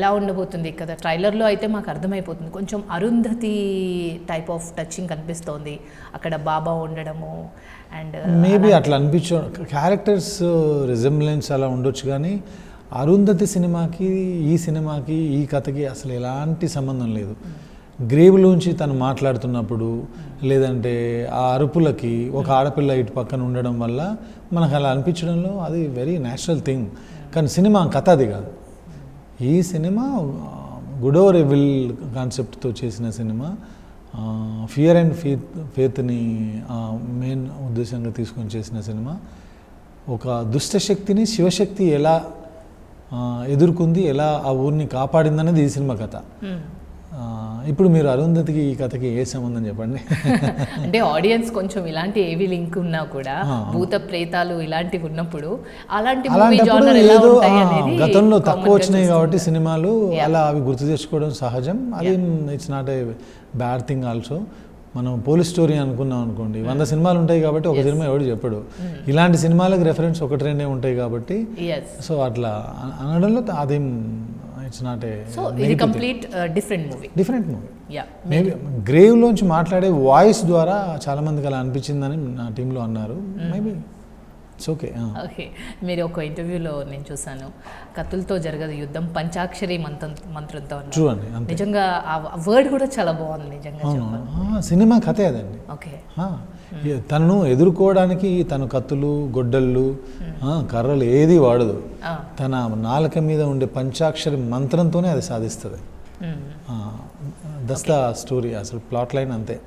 ఎలా ఉండబోతుంది కదా. ట్రైలర్లో అయితే మాకు అర్థమైపోతుంది, కొంచెం అరుంధతి టైప్ ఆఫ్ టచింగ్ కనిపిస్తోంది అక్కడ బాబా ఉండడము. అండ్ మేబీ అట్లా అనిపించు, క్యారెక్టర్స్ రిజెంబ్లెన్స్ అలా ఉండొచ్చు, కానీ అరుంధతి సినిమాకి ఈ సినిమాకి ఈ కథకి అసలు ఎలాంటి సంబంధం లేదు. గ్రేవ్లోంచి తను మాట్లాడుతున్నప్పుడు లేదంటే ఆ అరుపులకి ఒక ఆడపిల్ల ఇటు పక్కన ఉండడం వల్ల మనకు అలా అనిపించడంలో అది వెరీ న్యాచురల్ థింగ్. కానీ సినిమా కథ అది కాదు. ఈ సినిమా గుడ్ ఓవర్ ఎవిల్ కాన్సెప్ట్తో చేసిన సినిమా. ఫియర్ అండ్ ఫేత్ని మెయిన్ ఉద్దేశంగా తీసుకొని చేసిన సినిమా. ఒక దుష్టశక్తిని శివశక్తి ఎలా ఎదుర్కొంది, ఎలా ఆ ఊరిని కాపాడిందనేది ఈ సినిమా కథ. ఇప్పుడు మీరు అరుంధతికి ఈ కథకి ఏ సంబంధం చెప్పండి? అంటే ఆడియన్స్ కొంచెం ఇలాంటి ఏవి లింక్ ఉన్నా కూడా భూత ప్రేతాలు ఇలాంటివి ఉన్నప్పుడు గతంలో తక్కువ వచ్చినాయి కాబట్టి సినిమాలు అలా అవి గుర్తు తెచ్చుకోవడం సహజం. అది it's not A bad thing also. మనం పోలీస్ స్టోరీ అనుకున్నాం అనుకోండి, 100 సినిమాలు ఉంటాయి కాబట్టి ఒక సినిమా ఎవడు చెప్పడు. ఇలాంటి సినిమాలకు రెఫరెన్స్ ఒకటి రెండే ఉంటాయి కాబట్టి సో అట్లా అనడంలో అదేం it's not a different movie. Maybe గ్రేవ్లోంచి మాట్లాడే వాయిస్ ద్వారా చాలామందికి అలా అనిపించిందని నా టీంలో అన్నారు. Maybe it's okay. మీరు ఒక ఇంటర్వ్యూలో నేను చూసాను, కత్తులతో జరగదు యుద్ధం పంచాక్షరి మంత్రంతో. చూడండి, నిజంగా ఆ వర్డ్ కూడా చాలా బాగుంది నిజంగా. సినిమా కథే అదండి. ఓకే. తనను ఎదుర్కోవడానికి తను కత్తులు, గొడ్డళ్ళు, కర్రలు ఏది వాడదు. తన నాలుక మీద ఉండే పంచాక్షరి మంత్రంతోనే అది సాధిస్తుంది. That's the story. అసలు ప్లాట్ లైన్ అంతే.